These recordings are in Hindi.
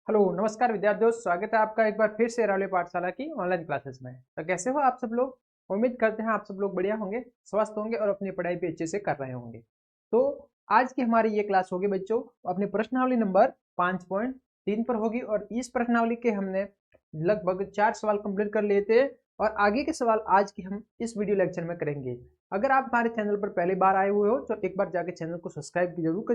हेलो नमस्कार विद्यार्थियों, स्वागत है आपका एक बार फिर से रावली पाठशाला की ऑनलाइन क्लासेस में। तो कैसे हो आप सब लोग? उम्मीद करते हैं आप सब लोग बढ़िया होंगे, स्वस्थ होंगे और अपनी पढ़ाई भी अच्छे से कर रहे होंगे। तो आज की हमारी ये क्लास होगी बच्चों अपनी प्रश्नावली नंबर 5.3 पर होगी और इस प्रश्नावली के हमने लगभग 4 सवाल कंप्लीट कर लिए थे और आगे के सवाल आज की हम इस वीडियो लेक्चर में करेंगे। अगर आप हमारे चैनल पर पहली बार आए हुए हो तो एक बार जाके चैनल को सब्सक्राइब जरूर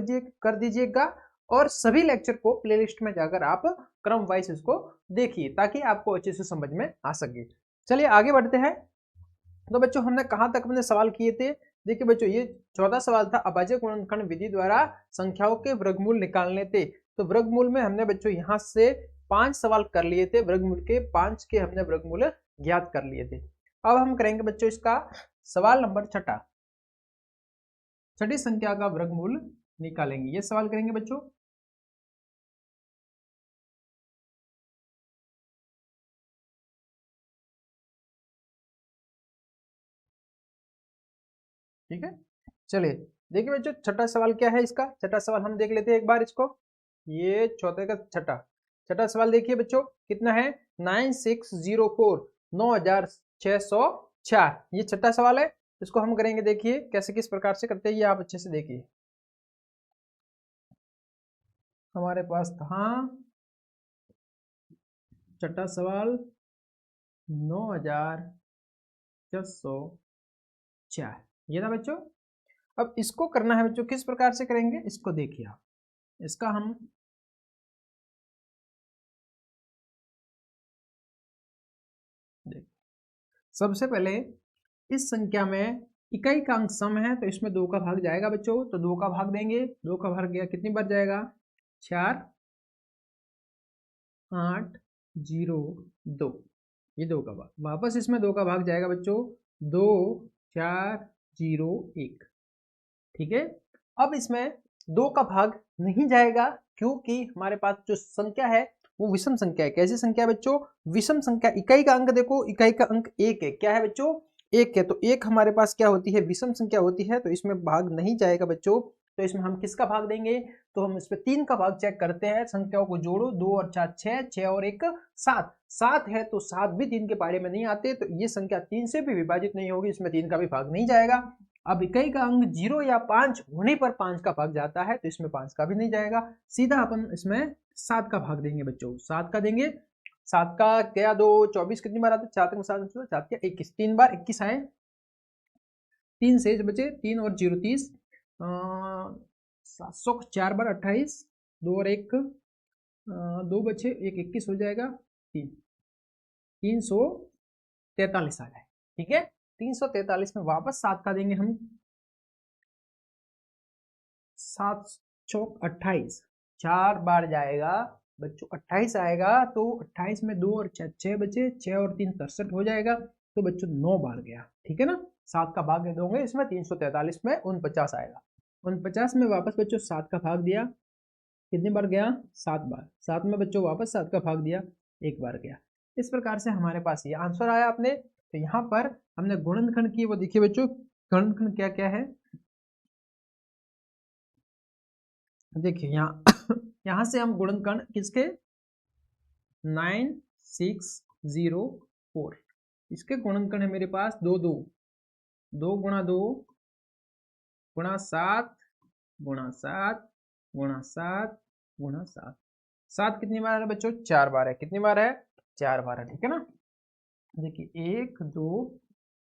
कर दीजिएगा और सभी लेक्चर को प्लेलिस्ट में जाकर आप क्रम वाइज इसको देखिए ताकि आपको अच्छे से समझ में आ सके। चलिए आगे बढ़ते हैं। तो बच्चों हमने कहां तक अपने सवाल किए थे? देखिए बच्चों ये 14 सवाल था अभाज्य गुणनखंड विधि द्वारा संख्याओं के वर्गमूल निकालने थे। तो वर्गमूल में हमने बच्चों यहां से 5 सवाल कर लिए थे, वर्गमूल के 5 के हमने वर्गमूल ज्ञात कर लिए थे। अब हम करेंगे बच्चों इसका सवाल नंबर छठा, छठी संख्या का वर्गमूल निकालेंगे। ये सवाल करेंगे बच्चों। ठीक है, चलिए देखिए बच्चों छठा सवाल क्या है। इसका छठा सवाल हम देख लेते हैं एक बार इसको। ये चौथे का छठा छठा सवाल देखिए बच्चों कितना है 9604 9604। ये छठा सवाल है। इसको हम करेंगे, देखिए कैसे किस प्रकार से करते हैं ये आप अच्छे से देखिए। हमारे पास था छठा सवाल 9604, ये ना बच्चों। अब इसको करना है बच्चों, किस प्रकार से करेंगे इसको देखिए आप। इसका हम देखिए सबसे पहले इस संख्या में इकाई का अंक सम है तो इसमें 2 का भाग जाएगा बच्चों। तो 2 का भाग देंगे, 2 का भाग गया कितनी बार जाएगा 4 8 0 2। ये 2 का भाग वापस इसमें 2 का भाग जाएगा बच्चों 2 4 0 1। ठीक है, अब इसमें 2 का भाग नहीं जाएगा क्योंकि हमारे पास जो संख्या है वो विषम संख्या है। कैसी संख्या है बच्चों? विषम संख्या। इकाई का अंक देखो, इकाई का अंक 1 है। क्या है बच्चों? 1 है। तो 1 हमारे पास क्या होती है विषम संख्या होती है, तो इसमें भाग नहीं जाएगा बच्चों। तो इसमें हम किसका भाग देंगे? तो हम इसमें 3 का भाग चेक करते हैं। संख्याओं को जोड़ो, 2 और 4 6, 6 और 1 7। 7 है तो 7 भी 3 के पारे में नहीं आते, तो ये संख्या 3 से भी विभाजित नहीं होगी, इसमें 3 का भी भाग नहीं जाएगा। अब इकाई का अंक 0 या 5 होने पर 5 का भाग जाता है, तो इसमें 5 का भी नहीं जाएगा। सीधा अपन इसमें 7 का भाग देंगे बच्चों, 7 का देंगे। 7 का क्या 2 24 कितनी बार आता है? 4 7 7 क्या 21, 3 बार 21 आए। 3 शेष बचे, 3 और 0 30, 700 4 बार 28, 2 और 1 2 बचे, 1 21 हो जाएगा। 3 343 आ जाए। ठीक है, 343 में वापस 7 का देंगे हम। 7 चौक 28, 4 बार जाएगा बच्चों 28 आएगा। तो 28 में 2 और 6 बचे, 6 और 3 63 हो जाएगा। तो बच्चों 9 बार गया। ठीक है ना, 7 का भाग दोगे इसमें 343 में 49 आएगा। 49 में वापस बच्चों 7 का भाग दिया, कितनी बार गया 7 बार। 7 में बच्चों वापस 7 का भाग दिया, 1 बार गया। इस प्रकार से हमारे पास ये आंसर आया अपने। तो यहाँ पर हमने गुणनखंड की वो देखिए बच्चों, गुणनखंड क्या क्या है देखिए यहाँ यहाँ से हम गुणनखंड किसके 9604, इसके गुणनखंड है मेरे पास 2 2 2 गुणा 2 गुणा 7 गुणा 7 गुणा 7 गुणा 7। 7 कितनी बार है बच्चों? 4 बार है। कितनी बार है? 4 बार है। ठीक है ना, देखिए 1 2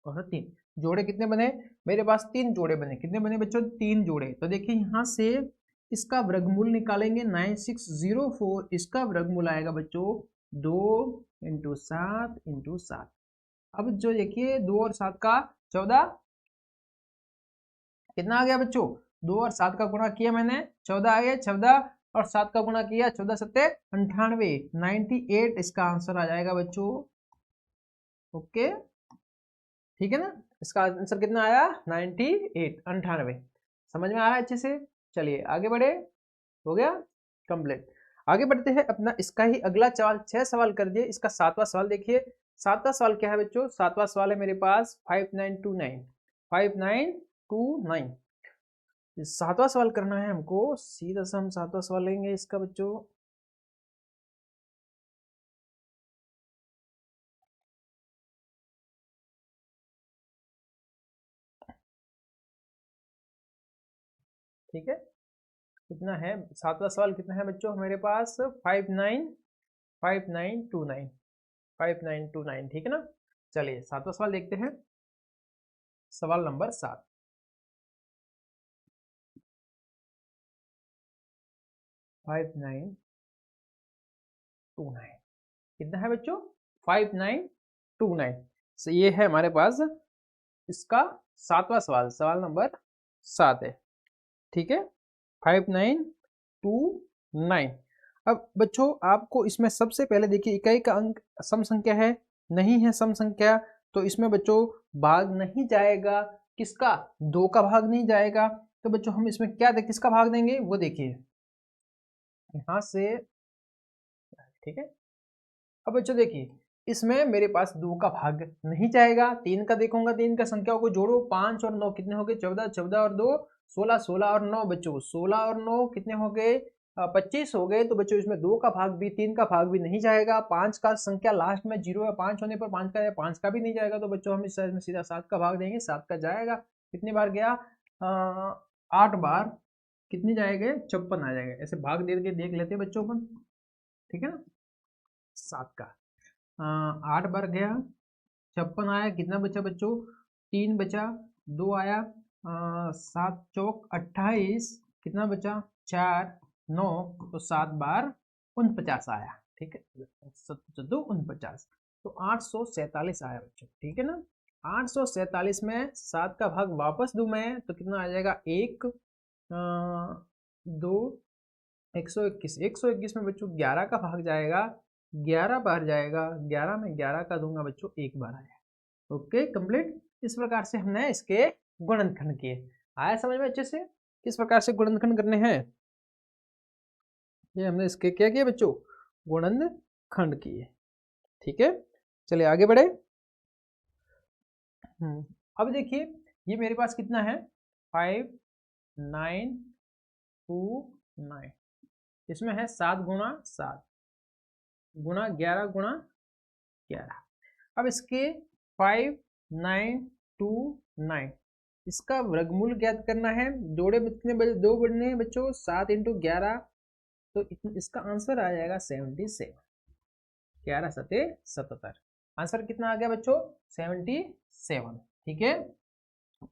और 3 जोड़े कितने बने मेरे पास? 3 जोड़े बने। कितने बने बच्चों? 3 जोड़े। तो देखिए यहाँ से इसका वर्गमूल निकालेंगे 9604, इसका वर्गमूल आएगा बच्चों 2 इंटू 7 इंटू 7। अब जो देखिए 2 और 7 का 14 कितना आ गया बच्चों? 2 और 7 का गुणा किया मैंने 14 आ गया। 14 और 7 का गुणा किया 14 सत्ते 98, 98 इसका आंसर आ जाएगा बच्चों। ओके, ठीक है ना, इसका आंसर कितना आया 98 98। समझ में आ रहा है अच्छे से? चलिए आगे बढ़े, हो गया कंप्लीट। आगे बढ़ते हैं अपना इसका ही अगला सवाल। 6 सवाल कर दिए, इसका 7वां सवाल देखिए। 7वां सवाल क्या है बच्चों? 7वां सवाल है मेरे पास 5929 5929। 7वां सवाल करना है हमको, सीधा सा हम 7वां सवाल लेंगे इसका बच्चों। ठीक है, कितना है सातवां सवाल, कितना है बच्चों हमारे पास 5929 5929, ठीक है ना। चलिए सातवां सवाल देखते हैं, सवाल नंबर 7। 5929 कितना है बच्चों, 5929। तो ये है हमारे पास इसका सातवां सवाल, सवाल नंबर 7 है, ठीक है, 5929। अब बच्चों आपको इसमें सबसे पहले देखिए इकाई का अंक सम संख्या है, नहीं है सम संख्या, तो इसमें बच्चों भाग नहीं जाएगा, किसका, 2 का भाग नहीं जाएगा। तो बच्चों हम इसमें क्या दे, किसका भाग देंगे वो देखिए यहां से, ठीक है। अब बच्चों देखिए इसमें मेरे पास 2 का भाग नहीं जाएगा, 3 का देखूंगा, 3 का संख्याओं को जोड़ो, 5 और 9 कितने हो गए, 14, 14 और 2 16, 16 और 9 बच्चों 16 और 9 कितने हो गए, 25 हो गए। तो बच्चों इसमें 2 का भाग भी, 3 का भाग भी नहीं जाएगा, 5 का संख्या लास्ट में 0 या 5 होने पर 5 का भी नहीं जाएगा। तो बच्चों हम इस साइड में सीधा 7 का भाग देंगे, 7 का जाएगा, कितनी बार गया, 8 बार, कितनी जाएगा, 56 आ जाएगा। ऐसे भाग दे के देख लेते हैं बच्चों अपन, ठीक है ना। 7 का 8 बार गया, 56 आया, कितना बचा बच्चों, 3 बचा, 2 आया, 7 चौक 28, कितना बचा, 4 9, तो 7 बार 49 आया, ठीक है, 49, तो 847 आया बच्चों, ठीक है ना। 847 में 7 का भाग वापस दूं मैं तो कितना आ जाएगा, 1 2 121, 121 में बच्चों 11 का भाग जाएगा, 11 बार जाएगा, 11 में 11 का दूंगा बच्चों, 1 बार आया। Okay complete. इस प्रकार से हमने इसके गुणनखंड किए। आया समझ में अच्छे से किस प्रकार से गुणनखंड करने हैं, ये हमने इसके क्या किए बच्चों, गुणनखंड किए, ठीक है। चलिए आगे बढ़े। अब देखिए ये मेरे पास कितना है, 5929, इसमें है 7 गुणा 7 गुणा 11 गुणा 11। अब इसके 5929 इसका वर्गमूल ज्ञात करना है, जोड़े कितने बचे, 2 बढ़ने हैं बच्चों, 7 इंटू 11, तो इसका आंसर आ जाएगा 77, 11 सते 77, आंसर कितना आ गया बच्चों, 77, ठीक है।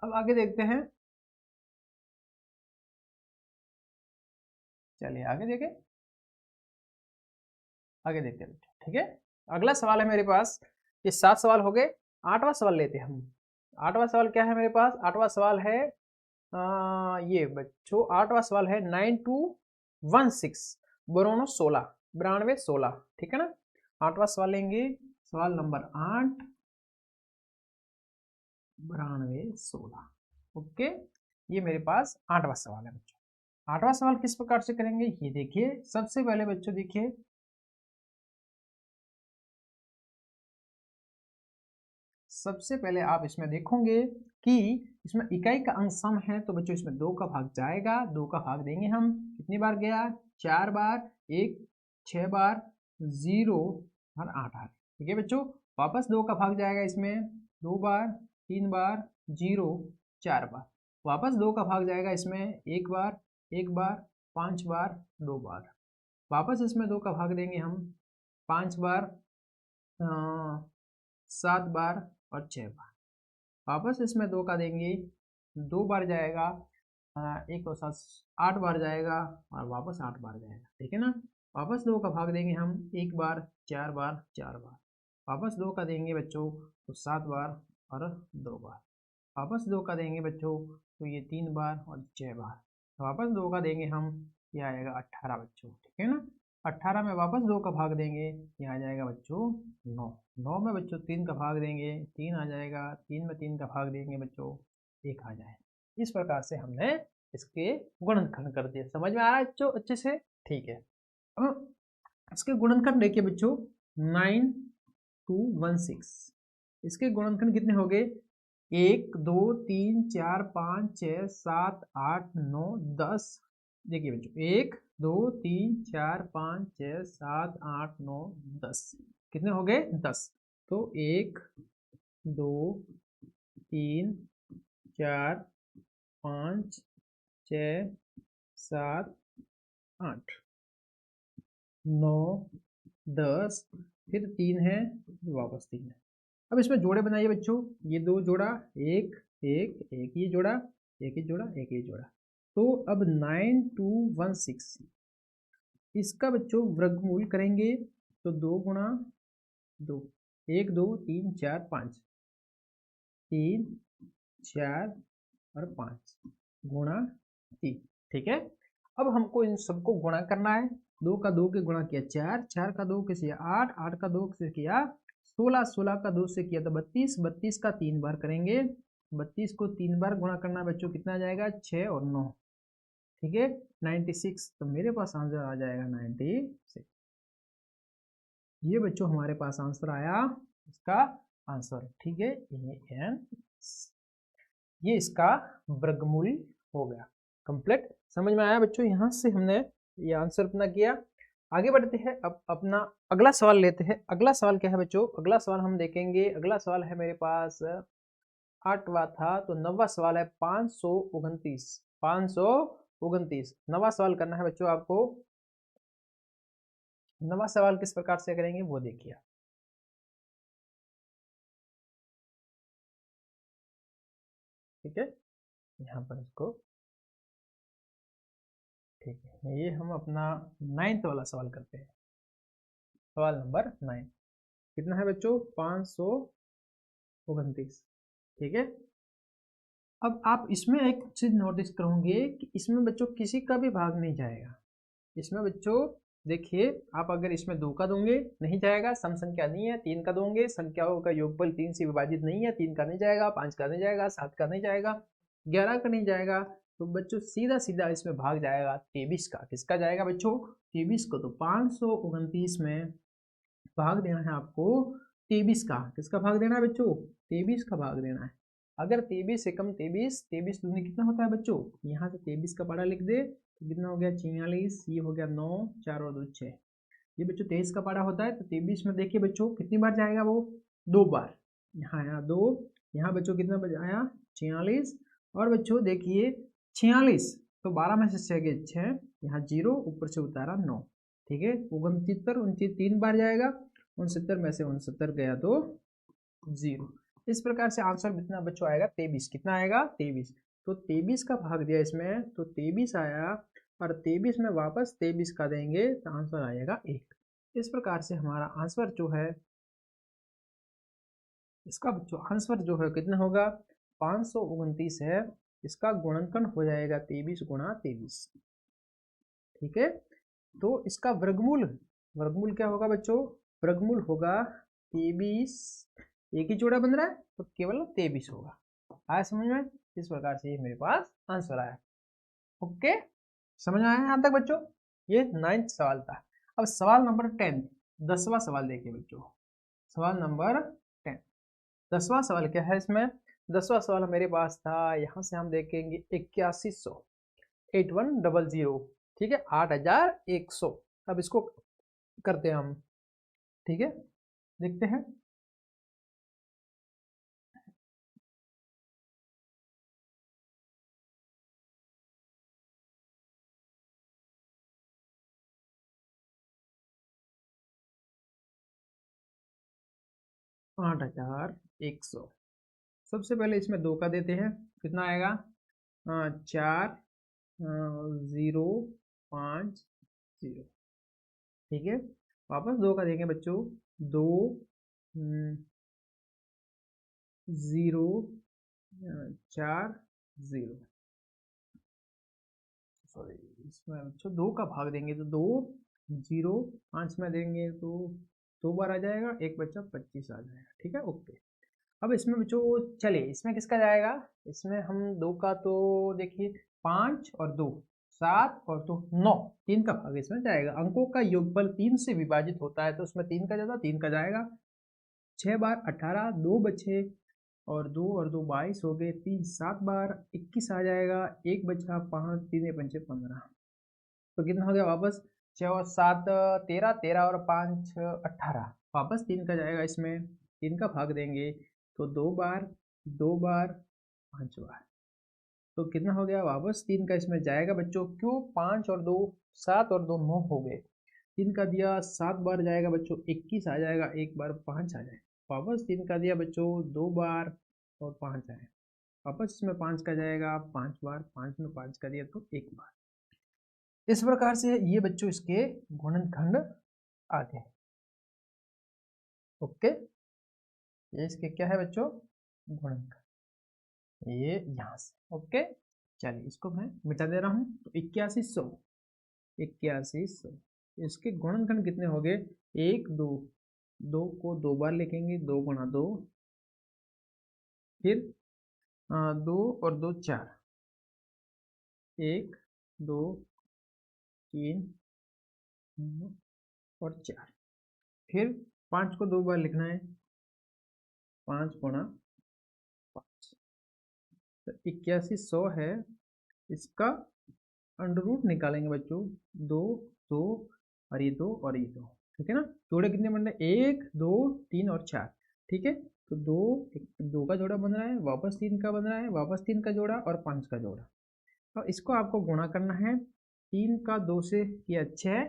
अब आगे देखते हैं, चलिए आगे देखें, आगे देखते हैं बच्चों, ठीक है। अगला सवाल है मेरे पास, ये 7 सवाल हो गए, 8वां सवाल लेते हैं हम। 8वां सवाल क्या है मेरे पास, 8वां सवाल है ये बच्चों 8वां सवाल है 9216 बरोनो 16 92 16, ठीक है ना। 8वां सवाल लेंगे, सवाल नंबर 8 92 16, ओके। ये मेरे पास 8वां सवाल है बच्चों। 8वां सवाल किस प्रकार से करेंगे, ये देखिए सबसे पहले बच्चों देखिए, सबसे पहले आप इसमें देखोगे कि इसमें इकाई का अंक सम है, तो बच्चों इसमें 2 का भाग जाएगा, 2 का भाग देंगे हम, कितनी बार गया, 4 बार, 1 6 बार, 0 और 8 आठ, ठीक है बच्चों। वापस 2 का भाग जाएगा इसमें, 2 बार, 3 बार, 0 4 बार, वापस 2 का भाग जाएगा इसमें, 1 बार, 1 बार, 5 बार, 2 बार, वापस इसमें 2 का भाग देंगे हम, 5 बार, 7 बार और 6 बार, वापस इसमें 2 का देंगे, 2 बार जाएगा, 1 और 7 8 बार जाएगा और वापस 8 बार जाएगा, ठीक है ना। वापस 2 का भाग देंगे हम, 1 बार, 4 बार, 4 बार, वापस 2 का देंगे बच्चों तो 7 बार और 2 बार, वापस 2 का देंगे बच्चों तो ये 3 बार और 6 बार, वापस 2 का देंगे हम, ये आएगा 18 बच्चों, ठीक है ना। 18 में वापस 2 का भाग देंगे, ये आ जाएगा बच्चों 9, 9 में बच्चों 3 का भाग देंगे, 3 आ जाएगा, 3 में 3 का भाग देंगे बच्चों, 1 आ जाएगा। इस प्रकार से हमने इसके गुणनखंड कर दिए, समझ में आ रहा है बच्चों अच्छे से, ठीक है। अब इसके गुणनखंड देखिए बच्चों, 9216 इसके गुणनखंड कितने हो गए, 1 2 3 4 5 6 7 8 9 10, देखिए बच्चों 1 2 3 4 5 6 7 8 9 10, कितने हो गए 10, तो 1 2 3 4 5 6 7, 8, 9, 10, फिर 3 है, वापस 3 है। अब इसमें जोड़े बनाइए बच्चों, ये 2 जोड़ा, एक एक एक ये जोड़ा, एक ये जोड़ा, एक ये जोड़ा। तो अब 9216 इसका बच्चों वर्गमूल करेंगे तो 2 गुणा 2, 1 2 3 4 5, 3 4 और 5 गुणा 3। ठीक है, अब हमको इन सबको गुणा करना है। 2 का 2 के गुणा किया 4, 4 का 2 किया 8, 8 का 2 से किया 16, 16 का 2 से किया तो 32, 32 का 3 बार करेंगे, 32 को 3 बार गुणा करना बच्चों कितना आ जाएगा, 6 और 9। ठीक है, 96। तो मेरे पास आंसर आ जाएगा 96। ये बच्चों हमारे पास आंसर आया इसका आंसर। ठीक है, AN, ये इसका वर्गमूल हो गया कंप्लीट। समझ में आया बच्चों, यहाँ से हमने ये आंसर अपना किया। आगे बढ़ते हैं, अब अपना अगला सवाल लेते हैं। अगला सवाल क्या है बच्चों, अगला सवाल हम देखेंगे। अगला सवाल है मेरे पास 8वां था, तो 9वां सवाल है 529। 529 9वां सवाल करना है बच्चों आपको। 9वां सवाल किस प्रकार से करेंगे वो देखिए। ठीक है, यहाँ पर इसको, ठीक है, ये हम अपना 9th वाला सवाल करते हैं। सवाल नंबर 9 कितना है बच्चों, 529। ठीक है, अब आप इसमें एक चीज नोटिस करोगे कि इसमें बच्चों किसी का भी भाग नहीं जाएगा। इसमें बच्चों देखिए, आप अगर इसमें 2 का दोगे नहीं जाएगा, सम संख्या नहीं है। 3 का दोगे, संख्याओं का योगफल 3 से विभाजित नहीं है, 3 का नहीं जाएगा, 5 का नहीं जाएगा, 7 का नहीं जाएगा, 11 का नहीं जाएगा। तो बच्चों सीधा सीधा इसमें भाग जाएगा 23 का। किसका जाएगा बच्चों, 23 को। तो 529 में भाग देना है आपको 23 का। किसका भाग देना है बच्चों, 23 का भाग देना है। अगर 23 एकम 23, 23 दूनी कितना होता है बच्चों, यहाँ से 23 का पारा लिख दे तो कितना हो गया 46, ये हो गया 9, 4 और 2 6। ये बच्चों 23 का पारा होता है। तो 23 में देखिए बच्चों कितनी बार जाएगा वो, 2 बार। यहाँ आया 2, यहाँ बच्चों कितना आया 46, और बच्चों देखिए 46 तो 12 में से 6 गए 6, यहाँ 0 ऊपर से उतारा 9। ठीक है, 69 29 3 बार जाएगा, 69 में से 69 गया तो 0। इस प्रकार से आंसर कितना बच्चों आएगा 23। कितना आएगा 23। तो 23 का भाग दिया इसमें तो 23 आया, और 23 में वापस 23 का देंगे तो आंसर आएगा 1। इस प्रकार से हमारा आंसर जो है, इसका बच्चों आंसर जो है कितना होगा 529 है। इसका गुणनखंड हो जाएगा 23 गुणा 23। ठीक है, तो इसका वर्गमूल, वर्गमूल क्या होगा बच्चों, वर्गमूल होगा 23। एक ही जोड़ा बन रहा है तो केवल 23 होगा। आया समझ में, इस प्रकार से ये मेरे पास आंसर आया। ओके, समझ में आया यहाँ तक बच्चों। ये 9th सवाल था। अब सवाल नंबर 10, 10वां सवाल देखिए बच्चों। सवाल नंबर 10, 10वां सवाल क्या है इसमें। 10वां सवाल मेरे पास था, यहाँ से हम देखेंगे 8100, 8100। ठीक है, 8100। अब इसको करते हैं हम। ठीक है, देखते हैं। आठ हजार एक सौ सबसे पहले इसमें 2 का देते हैं, कितना आएगा 4 0 5 0। ठीक है, वापस 2 का देंगे बच्चों, 2 0 4 0। सॉरी, इसमें बच्चों 2 का भाग देंगे तो 2 0 5 में देंगे तो 2 बार आ जाएगा, एक बच्चा 25 आ जाएगा। ठीक है, ओके। अब इसमें बच्चों चलिए, इसमें किसका जाएगा, इसमें हम 2 का तो देखिए 5 और 2 7 और 2 9, 3 का भाग इसमें जाएगा। अंकों का योगफल 3 से विभाजित होता है तो उसमें 3 का जाता, 3 का जाएगा। 6 बार 18, 2 बचे, और 2 और 2 22 हो गए, 3 7 बार 21 आ जाएगा, एक बचा 5 3 पंचे 15। तो कितना हो गया वापस 6 और 7 13, 13 और 5 18, वापस 3 का जाएगा। इसमें 3 का भाग देंगे तो 2 बार 2 बार 5 बार। तो कितना हो गया, वापस 3 का इसमें जाएगा बच्चों, क्यों 5 और 2 7 और 2 9 हो गए, 3 का दिया 7 बार जाएगा बच्चों, 21 आ जाएगा, एक बार 5 आ जाएगा, वापस 3 का दिया बच्चों 2 बार और 5 आए, वापस इसमें 5 का जाएगा 5 बार, 5 में 5 का दिया तो 1 बार। इस प्रकार से ये बच्चों इसके गुणनखंड आ गए। ओके, ये इसके क्या है बच्चों, गुणनखंड, ये यहाँ से। ओके, चलिए इसको मैं मिटा दे रहा हूँ। तो 8100 इसके गुणनखंड कितने हो गए, 1 2, 2 को 2 बार लिखेंगे, 2 गुणा 2, फिर 2 और 2 4, 1 2 3 और 4, फिर 5 को 2 बार लिखना है, 5 गुणा 5, तो 8100 है, इसका अंडर रूट निकालेंगे बच्चों, 2 2 और ये 2 और ये 2, ठीक है ना। जोड़े कितने बन रहे हैं, 1 2 3 और 4, ठीक है। तो 2 का जोड़ा बन रहा है, वापस 3 का बन रहा है, वापस 3 का जोड़ा और 5 का जोड़ा। तो इसको आपको गुणा करना है, 3 का 2 से किया 6,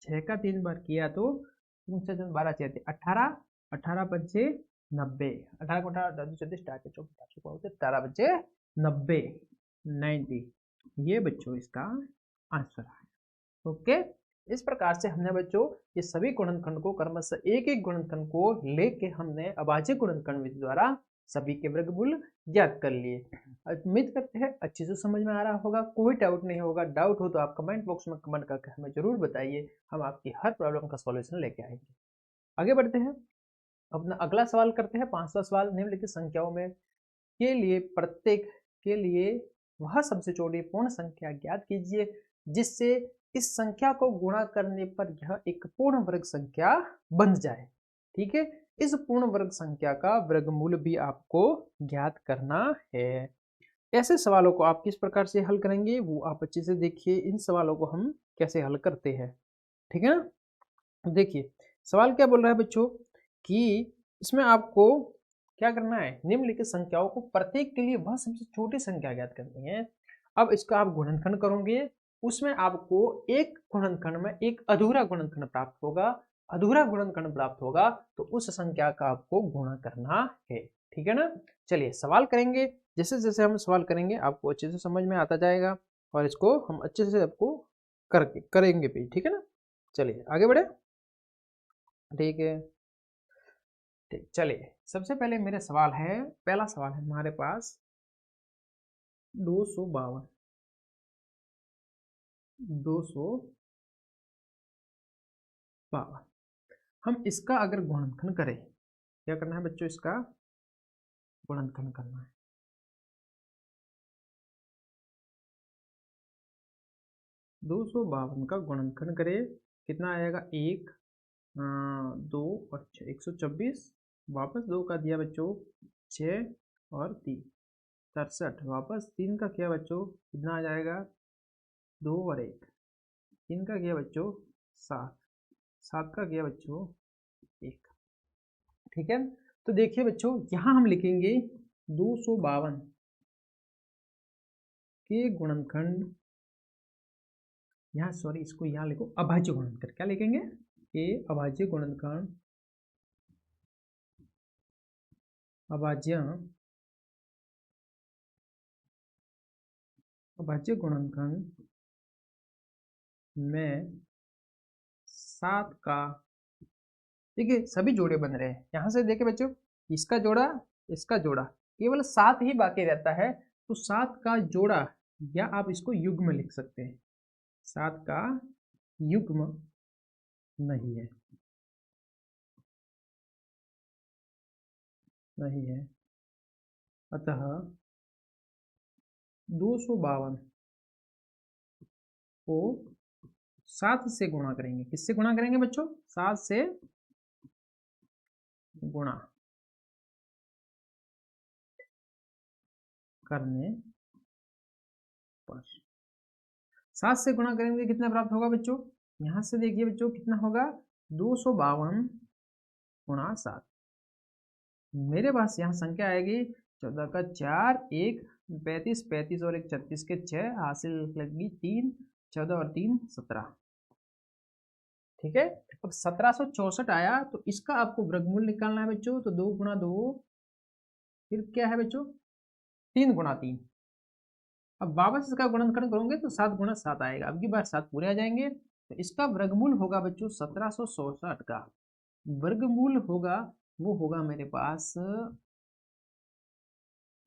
6 का 3 बार किया तो 12 6 18, 18 पंचे 90, 18 को 18 34 18 बचे 90, 90, ये बच्चों इसका आंसर है। ओके, इस प्रकार से हमने बच्चों ये सभी गुणनखंड को क्रमशः एक एक गुणनखंड को लेके हमने अभाज्य गुणनखंड विधि द्वारा सभी के वर्गमूल ज्ञात कर लिए। उम्मीद करते हैं अच्छे से समझ में आ रहा होगा, कोई डाउट नहीं होगा। डाउट हो तो आप कमेंट बॉक्स में कमेंट करके हमें जरूर बताइए, हम आपकी हर प्रॉब्लम का सॉल्यूशन लेके आएंगे। आगे बढ़ते हैं, अपना अगला सवाल करते हैं। 5वां सवाल, निम्नलिखित संख्याओं में के लिए प्रत्येक के लिए वह सबसे छोटी पूर्ण संख्या ज्ञात कीजिए जिससे इस संख्या को गुणा करने पर यह एक पूर्ण वर्ग संख्या बन जाए। ठीक है, इस पूर्ण वर्ग संख्या का वर्गमूल भी आपको ज्ञात करना है। ऐसे सवालों को आप किस प्रकार से हल करेंगे वो आप अच्छे से देखिए, इन सवालों को हम कैसे हल करते हैं, ठीक है ना। देखिए सवाल क्या बोल रहा है बच्चों कि इसमें आपको क्या करना है, निम्नलिखित संख्याओं को प्रत्येक के लिए वह सबसे छोटी संख्या ज्ञात करनी है। अब इसका आप गुणनखंड करोगे, उसमें आपको एक गुणनखंड में एक अधूरा गुणनखंड प्राप्त होगा, अधूरा गुणनखंड प्राप्त होगा तो उस संख्या का आपको गुणा करना है, ठीक है ना। चलिए सवाल करेंगे, जैसे जैसे हम सवाल करेंगे आपको अच्छे से समझ में आता जाएगा और इसको हम अच्छे से आपको करेंगे भी, ठीक है ना। चलिए आगे बढ़े, ठीक है। ठीक, चलिए सबसे पहले मेरे सवाल है, पहला सवाल है हमारे पास 252, 252। हम इसका अगर गुणनखंड करें, क्या करना है बच्चों, इसका गुणनखंड करना है। दो सौ बावन का गुणनखंड करें, कितना आएगा, 1 2 और 6, 124, वापस 2 का दिया बच्चों 6 और 3 67, वापस 3 का किया बच्चों कितना आ जाएगा, 2 और 1, 3 का किया बच्चों 7, 7 का किया बच्चों 1, ठीक है। तो देखिए बच्चों यहाँ हम लिखेंगे 252 के गुणनखंड, यहाँ सॉरी इसको यहाँ लिखो अभाज्य गुणनखंड, क्या लिखेंगे, ए अभाज्य गुणनखंड, अभाज्य गुणनखंड में 7 का, देखिए सभी जोड़े बन रहे हैं, यहाँ से देखिए बच्चों इसका जोड़ा इसका जोड़ा केवल 7 ही बाकी रहता है, तो 7 का जोड़ा या आप इसको युग्म लिख सकते हैं, 7 का युग्म नहीं है, नहीं है, अतः 252 को 7 से गुणा करेंगे, किससे गुणा करेंगे बच्चों, 7 से गुणा करने पर, 7 से गुणा करेंगे कितना प्राप्त होगा बच्चों, यहां से देखिए बच्चों कितना होगा, 252 गुणा 7, मेरे पास यहाँ संख्या आएगी 14 का 4 1 35, 35 और एक 36 के 6 हासिल लगी 3, 14 और 3 17। ठीक है, अब 1764 आया तो इसका आपको वर्गमूल निकालना है बच्चों। तो 2 गुणा 2 फिर क्या है बच्चों 3 गुणा 3। अब वापस इसका गुणनखंड करोगे तो 7 गुणा 7 आएगा। अब की बार 7 पूरे आ जाएंगे तो इसका वर्गमूल होगा बच्चों 1764 का वर्गमूल होगा, वो होगा मेरे पास,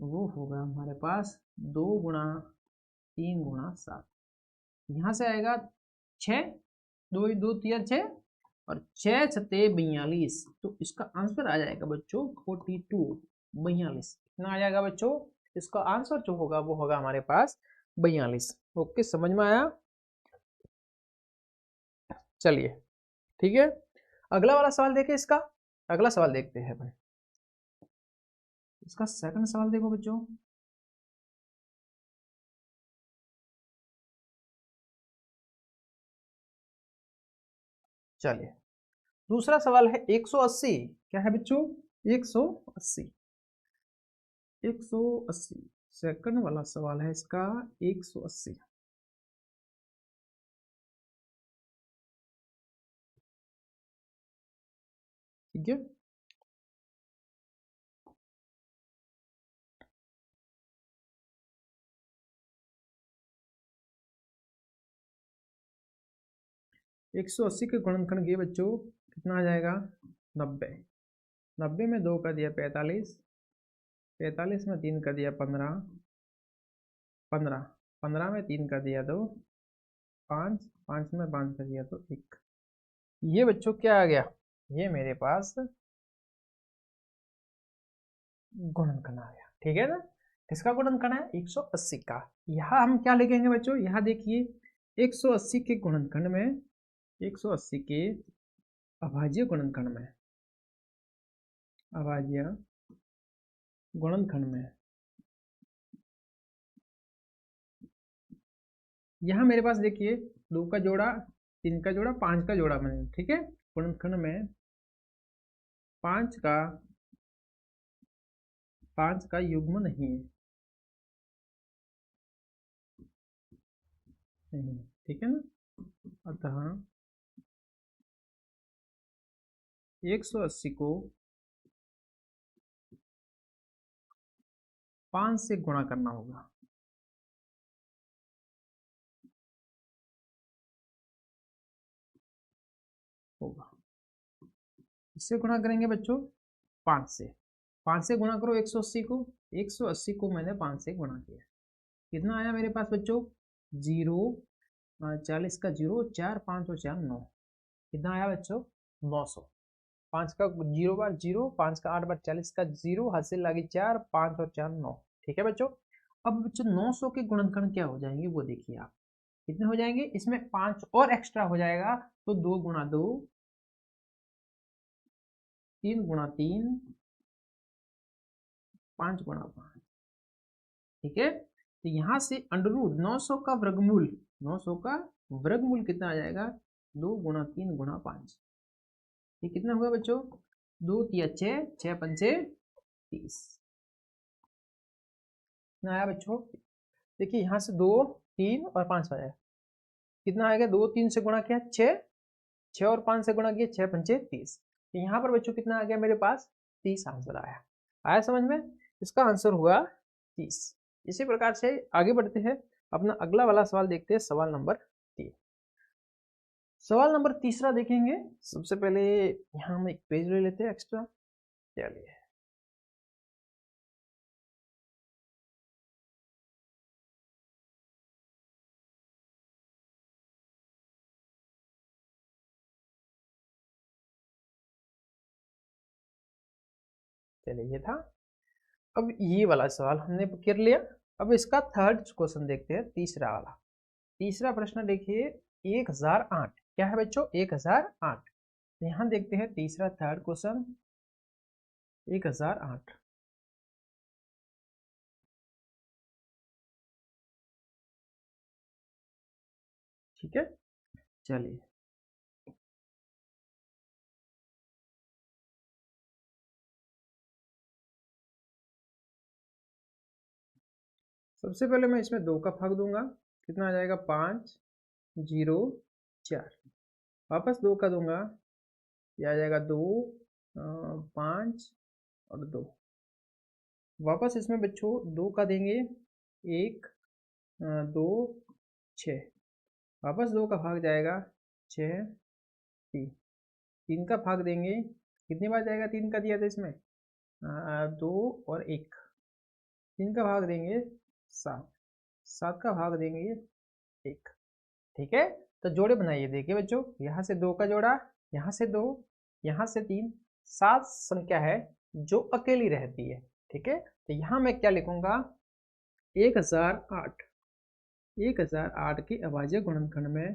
वो होगा हमारे पास 2 गुणा 3 गुणा 7। यहाँ से आएगा 6, 2 2 3 6 और 6 छते 42। तो इसका आंसर आ जाएगा बच्चों 42, 42 कितना आ जाएगा बच्चों। इसका आंसर जो होगा वो होगा हमारे पास 42। ओके, समझ में आया। चलिए ठीक है, अगला वाला सवाल देखें। इसका अगला सवाल देखते हैं भाई। इसका सेकंड सवाल देखो बच्चों। चलिए दूसरा सवाल है 180। क्या है बच्चों 180, 180 सेकंड वाला सवाल है इसका 180। ठीक है, एक सौ अस्सी के गुणनखंड ये बच्चों कितना आ जाएगा 90। 90 में 2 का दिया 45, 45 में 3 का दिया 15, 15, 15 में 3 का दिया 2, 5, 5 में 5 का दिया तो 1। ये बच्चों क्या आ गया, ये मेरे पास गुणनखंड आ गया। ठीक है ना, किसका गुणनखंड है 180 का। यहाँ हम क्या लिखेंगे बच्चों, यहाँ देखिए 180 के गुणनखंड में, 180 के अभाज्य गुणनखंड में, अभाज्य गुणनखंड में यहाँ मेरे पास देखिए 2 का जोड़ा, 3 का जोड़ा, 5 का जोड़ा बने। ठीक है, गुणनखंड में 5 का, 5 का युग्म नहीं है, नहीं। ठीक है ना, अतः 180 को 5 से गुणा करना होगा। होगा, इससे गुणा करेंगे बच्चों 5 से, 5 से गुणा करो 180 को, 180 को मैंने 5 से गुणा किया, कितना आया मेरे पास बच्चों 0, 40 का 0, 4 5 और 4 9, कितना आया बच्चों 900। 5 का 0 बार 0, 5 का 8 बार 40 का 0, हासिल लगी 4, 5 और 4 9। ठीक है बच्चों, अब बच्चों 900 के गुणनखंड क्या हो जाएंगे वो देखिए आप, कितने हो जाएंगे, इसमें 5 और एक्स्ट्रा हो जाएगा तो 2 गुणा 2, 3 गुणा 3, 5 गुणा 5। ठीक है, तो यहाँ से अंडर रूट 900 का वर्गमूल, 900 का वर्गमूल कितना आ जाएगा 2 गुणा 3 गुणा 5। ये कितना हुआ बच्चों 2 तिया 6, 6 पंचे 30। कितना आया बच्चों, देखिए यहाँ से 2 3 और 5 आया, कितना आएगा 2 3 से गुणा किया 6, 6 और 5 से गुणा किया 6 पंचे 30। तो यहाँ पर बच्चों कितना आ गया मेरे पास 30 आंसर आया। आया समझ में, इसका आंसर हुआ 30। इसी प्रकार से आगे बढ़ते हैं, अपना अगला वाला सवाल देखते हैं, सवाल नंबर 3। सवाल नंबर तीसरा देखेंगे। सबसे पहले यहाँ हम एक पेज ले लेते हैं एक्स्ट्रा। चलिए चलिए ये था। अब ये वाला सवाल हमने कर लिया। अब इसका थर्ड क्वेश्चन देखते हैं, तीसरा वाला। तीसरा प्रश्न देखिए 1008। क्या है बच्चों 1008। यहाँ देखते हैं तीसरा थर्ड क्वेश्चन 1008। ठीक है, चलिए सबसे पहले मैं इसमें 2 का भाग दूंगा, कितना आ जाएगा 5 0 4। वापस 2 का दूंगा, यह आ जाएगा 2 5 और 2। वापस इसमें बच्चों 2 का देंगे, 1 2 6। वापस 2 का भाग जाएगा 6 3। 3 का भाग देंगे, कितनी बार जाएगा 3 का दिया था इसमें 2 और 1। 3 का भाग देंगे 7। 7 का भाग देंगे 1। ठीक है, तो जोड़े बनाइए। देखिए बच्चों, यहाँ से 2 का जोड़ा, यहाँ से 2, यहाँ से 3, 7 संख्या है जो अकेली रहती है। ठीक है, तो यहाँ मैं क्या लिखूंगा 1008। 1008 के अभाज्य गुणनखंड में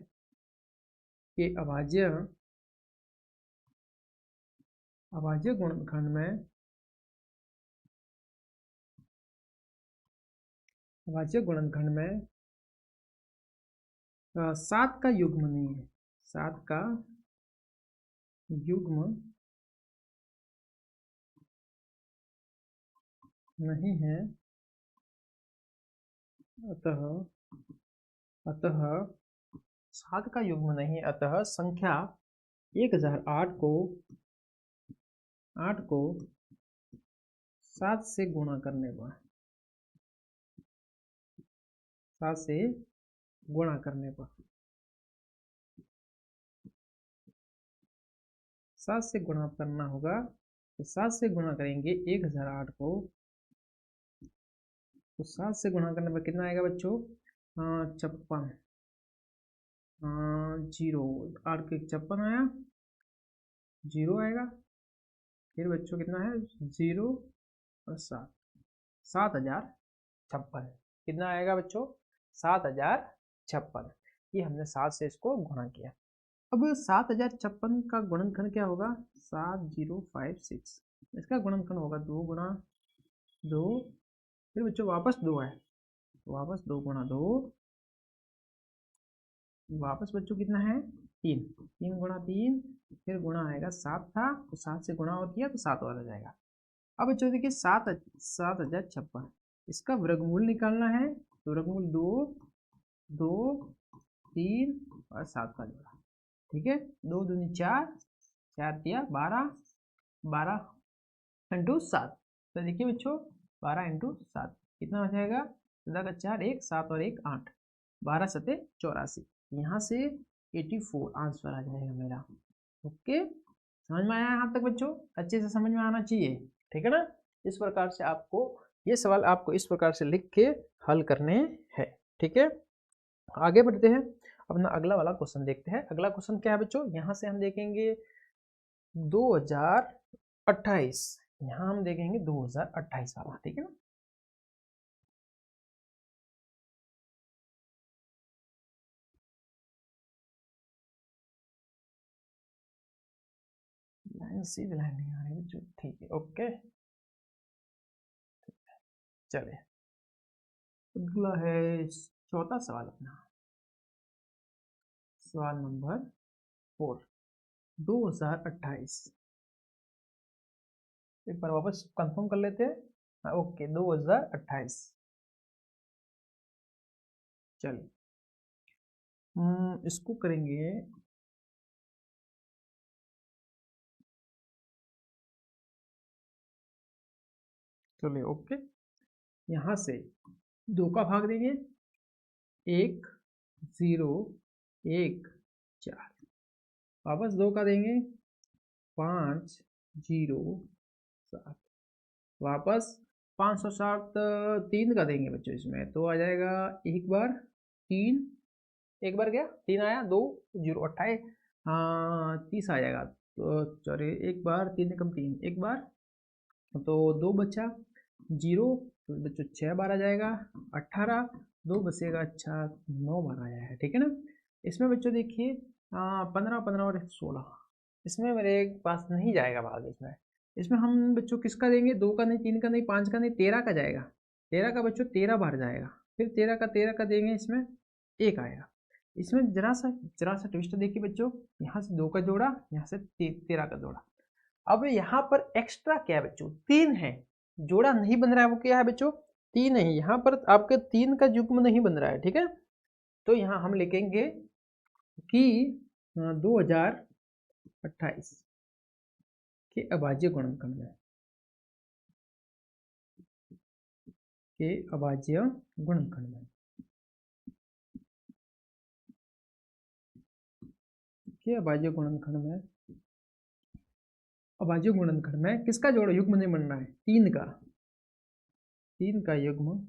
अभाज्य गुणनखंड में अभाज्य गुणनखंड में 7 का युग्म नहीं है। 7 का युग्म नहीं है, अतः 7 का युग्म नहीं है, अतः संख्या 1008 को 7 से गुणा करने पर 7 से गुणा करने पर 7 से गुणा करना होगा। तो 7 से गुणा करेंगे 1008 को, तो 7 से गुणा करने पर कितना आएगा बच्चों 56। 0 8 के 56 आया, 0 आएगा। फिर बच्चों कितना है 0 और 7, 7056। कितना आएगा बच्चों 7056। ये हमने 7 से इसको गुणा किया। अब 7056 का गुणनखंड क्या होगा 7056। इसका गुणनखंड होगा 2 गुणा 2। फिर बच्चों वापस 2 है, वापस 2 गुणा 2। वापस बच्चों कितना है 3। 3 गुणा 3, फिर गुणा आएगा 7 था, तो 7 से गुणा और किया तो 7 और आ जाएगा। अब बच्चों देखिए 7056, इसका वर्गमूल निकालना है। तो वर्गमूल 2 2 3 और 7 का जोड़ा। ठीक है, 2 दूनी 4, 4 दिया 12, 12 इंटू 7। तो देखिए बच्चों 12 इंटू 7 कितना हो जाएगा, 14 का 4 1, 7 और 1 8, 12 सते 84। यहाँ से 84 आंसर आ जाएगा मेरा। ओके, समझ में आया यहाँ तक बच्चों, अच्छे से समझ में आना चाहिए। ठीक है ना, इस प्रकार से आपको ये सवाल आपको इस प्रकार से लिख के हल करने हैं। ठीक है, आगे बढ़ते हैं, अपना अगला वाला क्वेश्चन देखते हैं। अगला क्वेश्चन क्या है बच्चों, यहाँ से हम देखेंगे 2028। यहाँ हम देखेंगे 2028 वाला। ठीक है ना, लाइन सीधी लाइन नहीं आ रही बच्चों। ठीक है, ओके चलिए, अगला है चौथा सवाल अपना, सवाल नंबर 4 2028। एक बार वापस कंफर्म कर लेते हैं। ओके 2028। चलिए इसको करेंगे चलिए ओके, यहाँ से 2 का भाग देंगे 1 0 1 4। वापस 2 का देंगे 5 0 7। वापस 560 3 का देंगे बच्चों इसमें, तो आ जाएगा एक बार 3, एक बार क्या 3 आया, 2 0 28 30 आ जाएगा। तो चलिए एक बार 3 कम 3, एक बार तो 2 बचा 0, तो बच्चों 6 बार आ जाएगा 18, 2 बचेगा, अच्छा 9 बार आया है। ठीक है ना, इसमें बच्चों देखिए 15 15 और 16, इसमें मेरे पास नहीं जाएगा भाग। इसमें हम बच्चों किसका देंगे, 2 का नहीं, 3 का नहीं, 5 का नहीं, 13 का जाएगा। 13 का बच्चों 13 बार जाएगा। फिर 13 का देंगे, इसमें 1 आएगा। इसमें जरा सा ट्विस्ट देखिए बच्चों, यहाँ से 2 का जोड़ा, यहाँ से 13 का जोड़ा। अब यहाँ पर एक्स्ट्रा क्या है बच्चों 3 है, जोड़ा नहीं बन रहा है। वो क्या है बच्चों तीन नहीं, यहाँ पर आपके तीन का युग्म नहीं बन रहा है, ठीक है। तो यहाँ हम लिखेंगे कि 2028 के अभाज्य गुणनखंड में, के अभाज्य गुणनखंड में, के अभाज्य गुणनखंड में, अभाज्य गुणनखंड में किसका जोड़ युग्म नहीं बन रहा है, तीन का, तीन का युग्म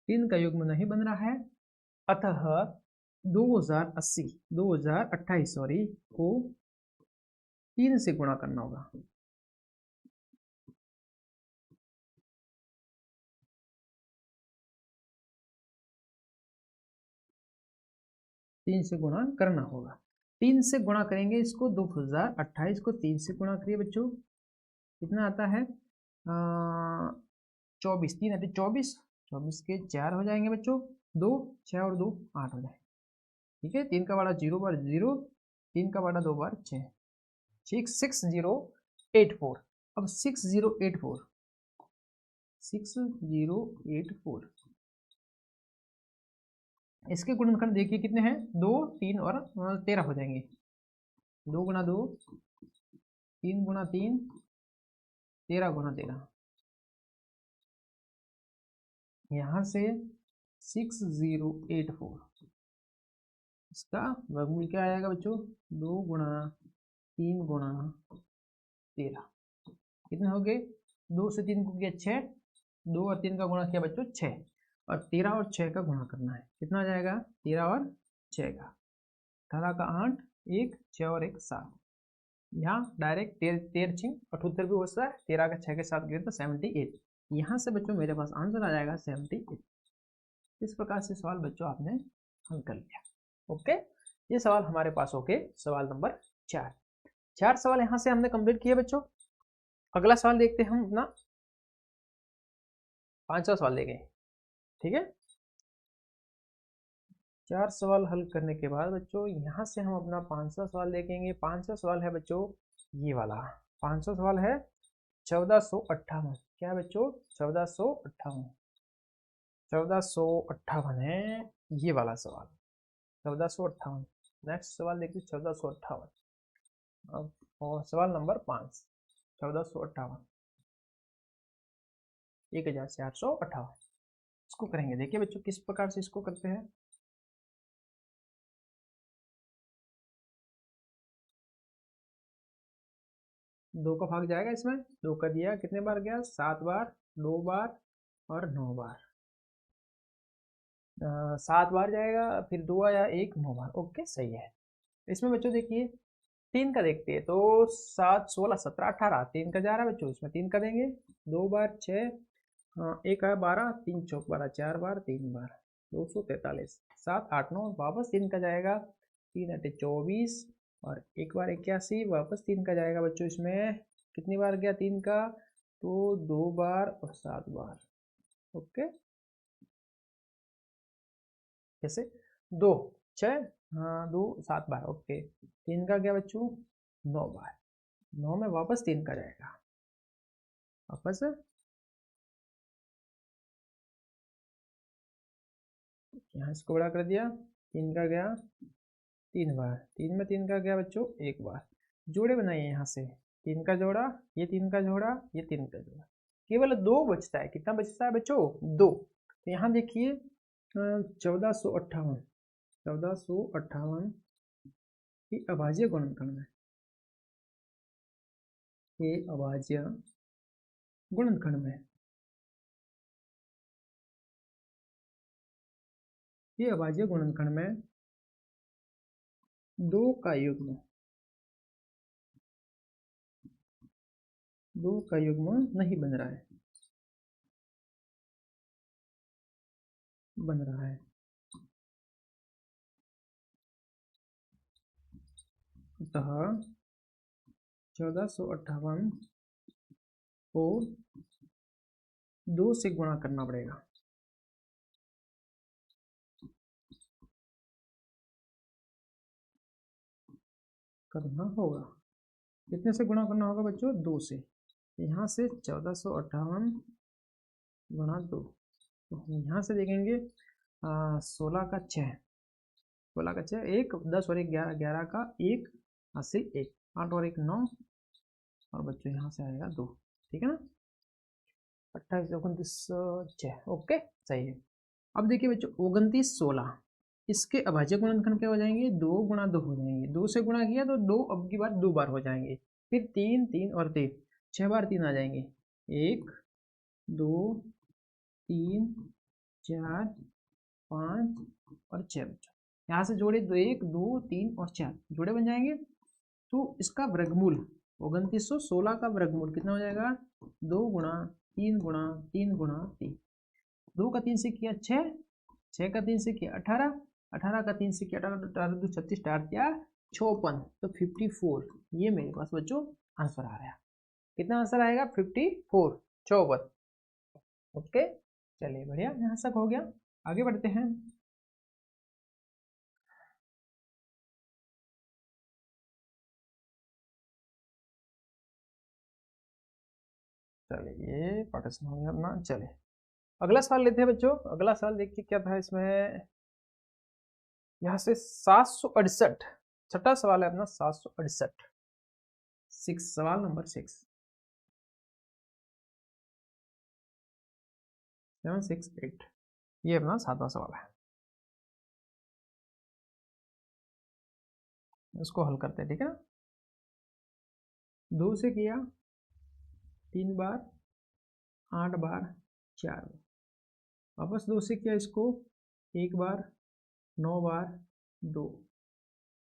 तीन का युग्म नहीं बन रहा है, अतः 2028 सॉरी को तीन से गुणा करना होगा। तीन से गुणा करना होगा। तीन से गुणा करेंगे इसको, 2028 को तीन से गुणा करिए बच्चों, कितना आता है 24, तीन आते 24, 24 के 4 हो जाएंगे बच्चों, 2 6 और 2 8 हो जाएंगे, ठीक है। तीन का बड़ा 0 बार 0, तीन का बड़ा 2 बार 6, 6084। अब 6084 इसके गुणनखंड देखिए कितने हैं, 2 3 और 13 हो जाएंगे, 2 गुणा 2, 3 गुणा 3, 13 गुणा 13, यहाँ से 6084 इसका वर्गमूल क्या आएगा बच्चों, 2 गुणा 3 गुणा 13, कितने हो गए, 2 से 3 को किया 6, 2 और 3 का गुणा किया बच्चों 6, और 13 और 6 का गुणा करना है, कितना आ जाएगा 13 और 6 का, 18 का 8, 1 6 और 1 7, यहाँ डायरेक्ट 13 छिंग 78 भी हो सकता है, 13 का 6 के साथ गिरे तो 78, यहाँ से बच्चों मेरे पास आंसर आ जाएगा 78। इस प्रकार से सवाल बच्चों आपने हल कर लिया। ओके, ये सवाल हमारे पास होके सवाल नंबर 4। 4 सवाल यहाँ से हमने कंप्लीट किए बच्चों। अगला सवाल देखते हैं हम अपना 5वां सवाल देखें, ठीक है। 4 सवाल हल करने के बाद बच्चों यहाँ से हम अपना 5वां सवाल देखेंगे। 5वां सवाल है बच्चों ये वाला, 5वां सवाल है 1458, क्या है बच्चों 1458, 1458 है ये वाला सवाल, 1458। नेक्स्ट सवाल देखिए 1458, अब और सवाल नंबर 5, 1458, 1458 इसको करेंगे। देखिए बच्चों किस प्रकार से इसको करते हैं, दो का भाग जाएगा इसमें, दो का दिया कितने बार गया 7 बार, 2 बार और 9 बार, 7 बार जाएगा, फिर 2 आया 1 9 बार। ओके सही है। इसमें बच्चों देखिए तीन का देखते हैं तो 7 16 17 18, तीन का जा रहा है बच्चों, इसमें तीन का देंगे, 2 बार 6, एक आया 12, 3 चौक 12, 4 बार 3 बार 243, 7 8 9 वापस तीन का जाएगा, 3 8 24 और एक बार 81, वापस तीन का जाएगा बच्चों, इसमें कितनी बार गया तीन का, तो 2 बार और 7 बार। ओके जैसे 2 6 हाँ 2 7 बार। ओके तीन का गया बच्चों 9 बार, 9 में वापस तीन का जाएगा, वापस यहाँ इसको बड़ा कर दिया, तीन का गया 3 बार, तीन में तीन का गया बच्चों एक बार, जोड़े बनाइए यहाँ से, तीन का जोड़ा, ये तीन का जोड़ा, ये तीन का जोड़ा, केवल दो बचता है, कितना बचता है बच्चों 2। तो यहाँ देखिए 1458, 1458 की अभाज्य गुणनखंड में, ये अभाज्य गुणनखंड में, ये अभाज्य गुणनखंड में 2 का युग्म, 2 का युग्म नहीं बन रहा है, बन रहा है, अतः 1458 को 2 से गुणा करना पड़ेगा, करना होगा। कितने से गुणा करना होगा बच्चों? 2 से। यहाँ से 1458 गुणा 2, तो यहाँ से देखेंगे 16 का 6, 16 का 6, 1 10 और 1 11, 11 का 1 हासिल 1, 8 और 1 9, और बच्चों यहाँ से आएगा 2। ठीक है ना, 28 29 6। ओके, सही है। अब देखिए बच्चों 29 16, इसके अभाज्य गुणनखंड क्या हो जाएंगे? 2 गुणा 2 हो जाएंगे। 2 से गुणा किया तो 2 अब की बार 2 बार हो जाएंगे। फिर 3 3 और 3, 6 बार 3 आ जाएंगे। 1 2 3 4 5 और 6 बच्चों। यहाँ से जोड़े 1 2 3 और 4 जोड़े बन जाएंगे। तो इसका वर्गमूल 2916 का वर्गमूल कितना हो जाएगा? 2 गुणा 3 गुणा 3 गुणा 3। 2 का 3 से किया 6, 6 का 3 से किया 18, 18 का 3 से किया 18, 18 2 36, 4 56, तो 54। ये मेरे पास बच्चों आंसर आ रहा है। कितना आंसर आएगा? 54, 54। ओके, चलिए बढ़िया, यहाँ तक हो गया। आगे बढ़ते हैं। चलिए ये पार्टीशन हो गया अपना। चलिए अगला सवाल लेते हैं बच्चों। अगला सवाल देखिए क्या था इसमें। यहाँ से 768, छठा सवाल है अपना 768। 6, सवाल नंबर 6, 768, ये अपना 7वां सवाल है। इसको हल करते हैं, ठीक है। 2 से किया 3 बार, 8 बार, 4 बार। वापस 2 से किया इसको 1 बार, 9 बार, 2।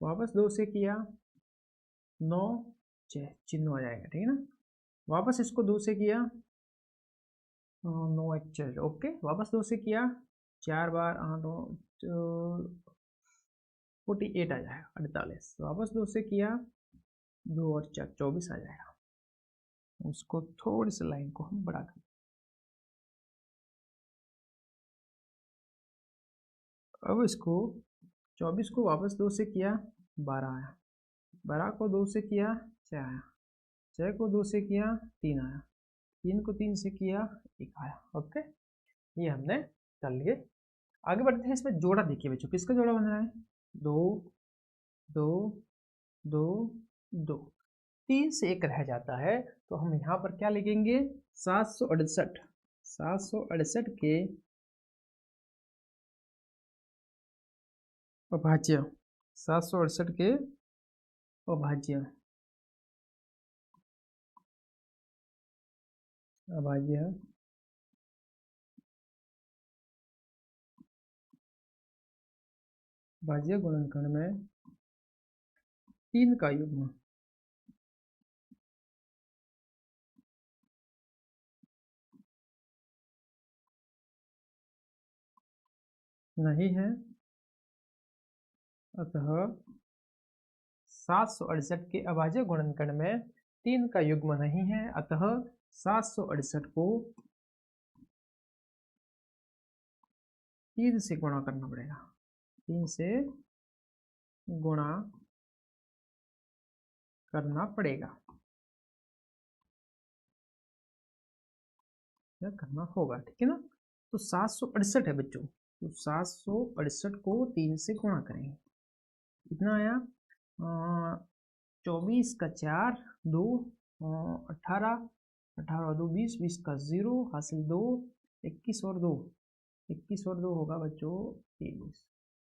वापस 2 से किया 9 6, चिन्ह आ जाएगा, ठीक है ना। वापस इसको 2 से किया 9 1 6, ओके। वापस 2 से किया 4 बार, 8 48 आ जाएगा, 48। वापस 2 से किया 2 और 4 24 आ जाएगा। उसको थोड़ी सी लाइन को हम बढ़ा कर, अब इसको 24 को वापस 2 से किया 12 आया, 12 को 2 से किया 6 आया, 6 को 2 से किया 3 आया, 3 को 3 से किया 1 आया। ओके, ये हमने कर लिए। आगे बढ़ते हैं। इसमें जोड़ा देखिए बच्चों, किसका जोड़ा बन रहा है? 2 2 2 2, 3 से 1 रह जाता है, तो हम यहाँ पर क्या लिखेंगे? 768, 768 के अभाज्य, 768 के अभाज्य, अभाज्य भाज्य गुणनखंड में 3 का युग्म नहीं है, अतः 768 के अभाज्य गुणनखंड में 3 का युग्म नहीं है, अतः 768 को 3 से गुणा करना पड़ेगा। 3 से गुणा करना पड़ेगा, या करना होगा, ठीक है ना। तो 768 है बच्चों, तो 768 को 3 से गुणा करेंगे। कितना आया? 24 का 4 2, 18, 18 और 2 20, 20 का 0 हासिल 2, 21 और 2, 21 और 2 होगा बच्चों 23,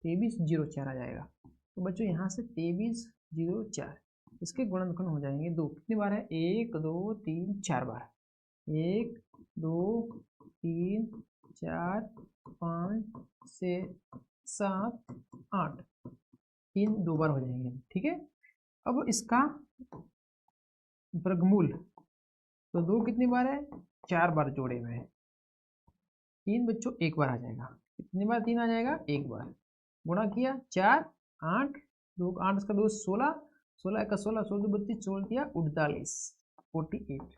23 0 4 आ जाएगा। तो बच्चों यहाँ से 23 0 4, इसके गुणनखंड हो जाएंगे 2। कितनी बार है? 1 2 3 4 बार। 1 2 3 4 5 6 7 8, 3 2 बार हो जाएंगे, ठीक है। अब इसका वर्गमूल, तो 2 कितनी बार है? 4 बार जोड़े हुए हैं। 3 बच्चों 1 बार आ जाएगा। कितनी बार 3 आ जाएगा? 1 बार। गुणा किया 4 8, 2 8 का 2 16, 16 का 16, 16 2 32, 16 दिया 48, 48।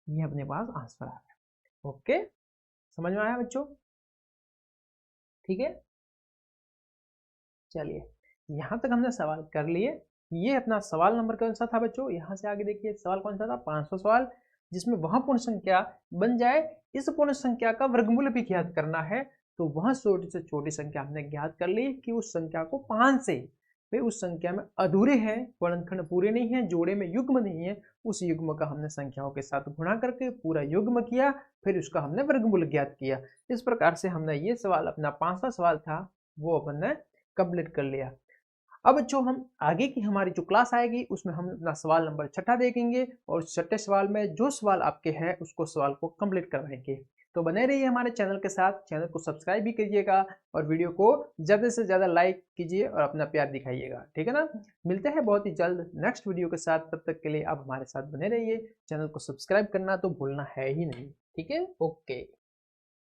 ये अपने पास आंसर आ गया। ओके, समझ में आया बच्चों? ठीक है, चलिए यहाँ तक हमने सवाल कर लिए। ये अपना सवाल नंबर कौन सा था बच्चों, यहाँ से आगे देखिए सवाल कौन सा था, 500 सवाल, जिसमें वह पूर्ण संख्या बन जाए इस पूर्ण संख्या का वर्गमूल भी ज्ञात करना है। तो वह छोटी से छोटी संख्या हमने ज्ञात कर ली कि उस संख्या को 5 से, वे उस संख्या में अधूरे हैं, वर्णखंड पूरे नहीं है, जोड़े में युग्म नहीं है, उस युग्म का हमने संख्याओं के साथ गुणा करके पूरा युग्म किया, फिर उसका हमने वर्गमूल ज्ञात किया। इस प्रकार से हमने ये सवाल, अपना 5वां सवाल था, वो अपन ने कंप्लीट कर लिया। अब जो हम आगे की हमारी जो क्लास आएगी उसमें हम अपना सवाल नंबर 6 देखेंगे और छठे सवाल में जो सवाल आपके हैं उसको सवाल को कंप्लीट करवाएंगे। तो बने रहिए हमारे चैनल के साथ, चैनल को सब्सक्राइब भी कीजिएगा और वीडियो को ज़्यादा से ज़्यादा लाइक कीजिए और अपना प्यार दिखाइएगा, ठीक है ना। मिलते हैं बहुत ही जल्द नेक्स्ट वीडियो के साथ, तब तक के लिए आप हमारे साथ बने रहिए। चैनल को सब्सक्राइब करना तो भूलना है ही नहीं, ठीक है, ओके।